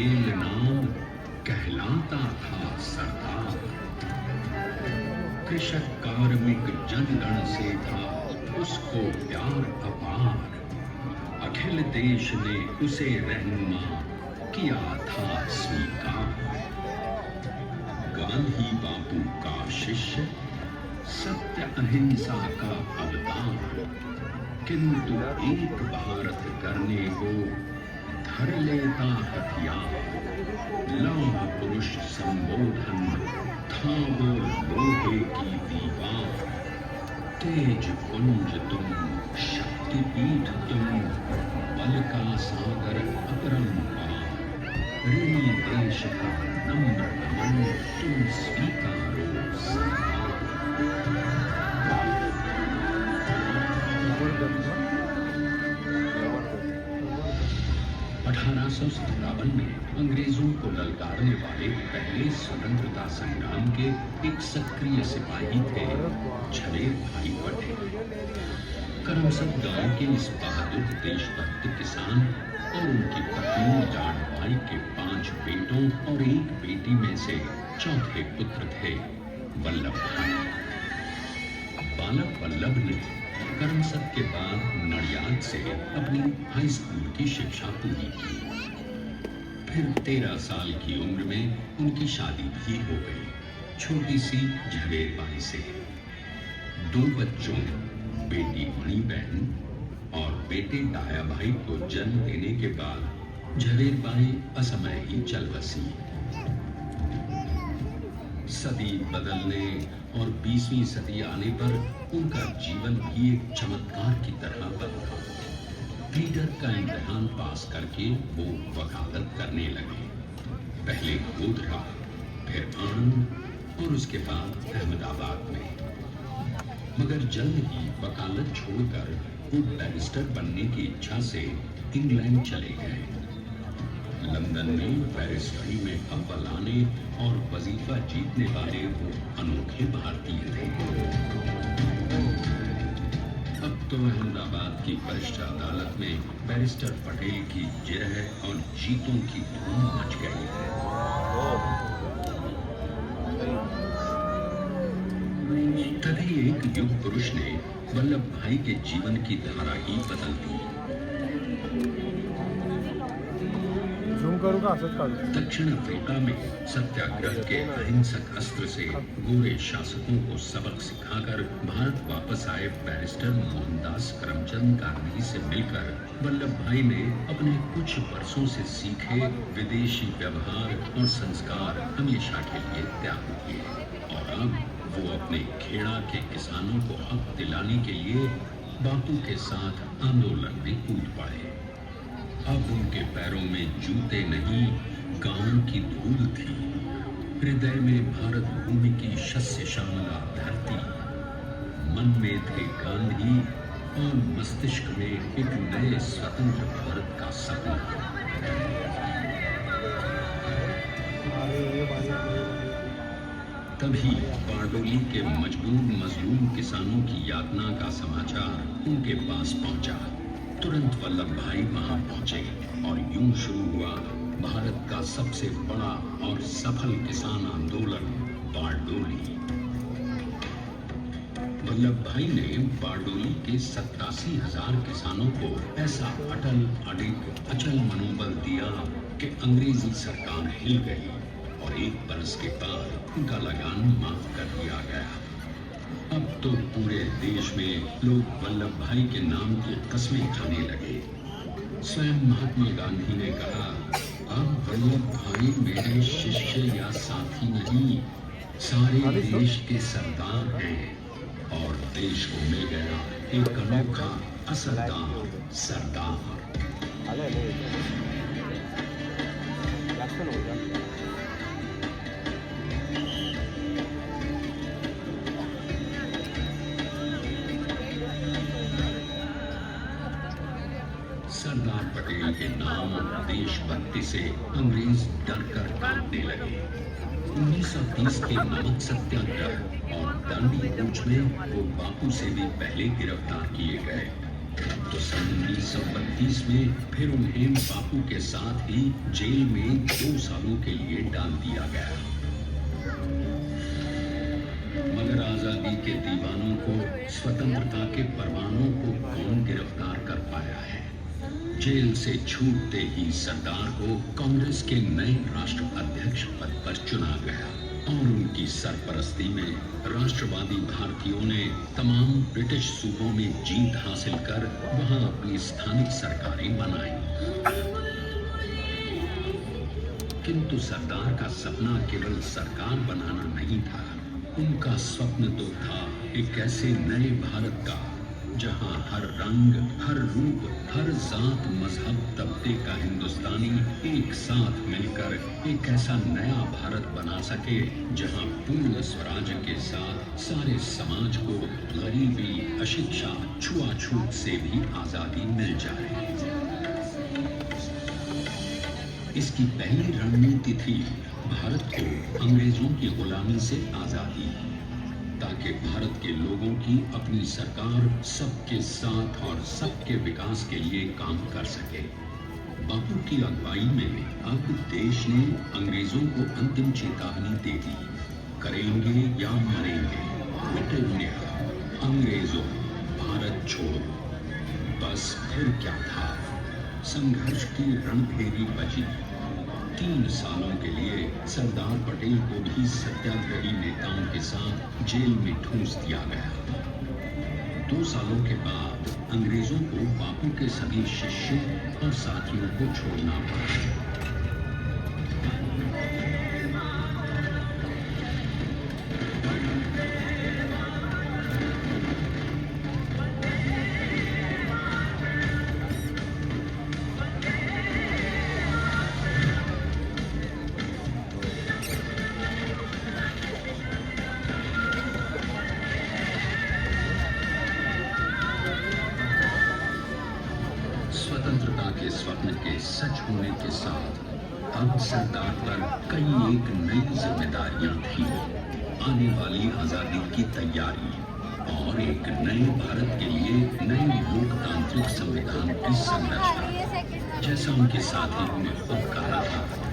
Mail नाम कहलाता था सरदार। कृषक कार्मिक जनगण से था उसको प्यार अपार। अखिल देश ने उसे रहनुमा किया था स्वीकार। गांधी बापू का शिष्य, सत्य अहिंसा का अवतार। किंतु एक भारत करने को धर लेता हथियार। लौह पुरुष संबोधन था वो लोहे की दीवार। तेज पुंज तुम, शक्तिपीठ तुम, बल का सागर अपरंपार। ऋणी देश का नम्र नमन तुम स्वीकारो सरदार। 1857 में अंग्रेजों को ललकारने वाले पहले स्वतंत्रता संग्राम के एक सक्रिय सिपाही थे झवेर भाई पटेल। करमसद गांव के इस बहादुर देशभक्त किसान और उनकी पत्नी जाटभाई के 5 बेटों और एक बेटी में से चौथे पुत्र थे वल्लभ भाई। बालक वल्लभ ने करमसद के बाद नडियाद से अपनी हाई स्कूल की शिक्षा पूरी की। फिर 13 साल की उम्र में उनकी शादी भी हो गई, छोटी सी झवेर बाई से। 2 बच्चों, बेटी मणिबहन और बेटे डाया भाई को जन्म देने के बाद झवेर बाई असमय ही चल बसी। सदी बदलने और 20वीं सदी आने पर उनका जीवन भी एक चमत्कार की तरह बदला। रीडर का इम्तिहान पास करके वो वकालत करने लगे। पहले गोधरा, फिर आनंद और उसके बाद अहमदाबाद में। मगर जल्द ही वकालत छोड़कर वो बैरिस्टर बनने की इच्छा से इंग्लैंड चले गए। लंदन में बैरिस्टरी में अव्वल आने और वजीफा जीतने वाले वो अनोखे भारतीय थे। अब तो अहमदाबाद की वरिष्ठ अदालत में बैरिस्टर पटेल की जिरह और जीतों की धूम मच गई है। तभी एक युग पुरुष ने वल्लभ भाई के जीवन की धारा ही बदल दी। दक्षिण अफ्रीका में सत्याग्रह के अहिंसक अस्त्र से गोरे शासकों को सबक सिखाकर भारत वापस आए बैरिस्टर मोहनदास करमचंद गांधी से मिलकर वल्लभ भाई ने अपने कुछ वर्षों से सीखे विदेशी व्यवहार और संस्कार हमेशा के लिए त्याग किए और अब वो अपने खेड़ा के किसानों को हक दिलाने के लिए बापू के साथ आंदोलन में कूद पड़े। अब उनके पैरों में जूते नहीं, गांव की धूल थी। हृदय में भारत भूमि की शस्य श्यामला धरती। मन में थे गांधी और मस्तिष्क में एक नए स्वतंत्र भारत का सपना। तभी बारडोली के मजबूर मजलूम किसानों की यातना का समाचार उनके पास पहुंचा। तुरंत वल्लभ भाई वहां पहुंचे और यूं शुरू हुआ भारत का सबसे बड़ा और सफल किसान आंदोलन बारडोली। वल्लभ भाई ने बारडोली के 87,000 किसानों को ऐसा अटल, अडिग, अचल मनोबल दिया कि अंग्रेजी सरकार हिल गई और 1 बरस के बाद उनका लगान माफ कर दिया गया। अब तो पूरे देश में लोग वल्लभ भाई के नाम की कस्में खाने लगे। स्वयं महात्मा गांधी ने कहा, अब वल्लभ भाई मेरे शिष्य या साथी नहीं, सारे देश के सरदार हैं और देश को मिल गया एक अनोखा असरदार सरदार। सरदार पटेल के नाम और देशभक्ति से अंग्रेज डर कर कांपने लगे। 1930 के नमक सत्याग्रह और दांडी कूच में वो बापू से भी पहले गिरफ्तार किए गए। तो सन 1932 में फिर उन्हें बापू के साथ ही जेल में 2 सालों के लिए डाल दिया गया। मगर आजादी के दीवानों को, स्वतंत्रता के परवानों को कौन गिरफ्तार कर पाया है? जेल से छूटते ही सरदार को कांग्रेस के नए राष्ट्र अध्यक्ष पद पर चुना गया और उनकी सरपरस्ती में राष्ट्रवादी भारतीयों ने तमाम ब्रिटिश सूबों में जीत हासिल कर वहां अपनी स्थानिक सरकारें बनाई। किंतु सरदार का सपना केवल सरकार बनाना नहीं था। उनका स्वप्न तो था एक ऐसे नए भारत का जहां हर रंग, हर रूप, हर जात, मजहब, तबके का हिंदुस्तानी एक साथ मिलकर एक ऐसा नया भारत बना सके जहां पूर्ण स्वराज के साथ सारे समाज को गरीबी, अशिक्षा, छुआछूत से भी आजादी मिल जाए। इसकी पहली रणनीति थी भारत को अंग्रेजों की गुलामी से आजादी, ताकि भारत के लोगों की अपनी सरकार सबके साथ और सबके विकास के लिए काम कर सके। बापू की अगुवाई में अब देश ने अंग्रेजों को अंतिम चेतावनी दे दी, करेंगे या मरेंगे, क्विट इंडिया, अंग्रेजों, भारत छोड़ो। बस फिर क्या था, संघर्ष की रणभेरी बजी। 3 सालों के लिए सरदार पटेल को भी सत्याग्रही नेताओं के साथ जेल में ठूंस दिया गया। 2 सालों के बाद अंग्रेजों को बापू के सभी शिष्यों और साथियों को छोड़ना पड़ा। स्वतंत्रता के स्वप्न के सच होने के साथ अब सरदार पर कई एक नई जिम्मेदारियां थी। आने वाली आजादी की तैयारी और एक नए भारत के लिए नए लोकतांत्रिक संविधान की संरचना। जैसा उनके साथियों ने खुद कहा था,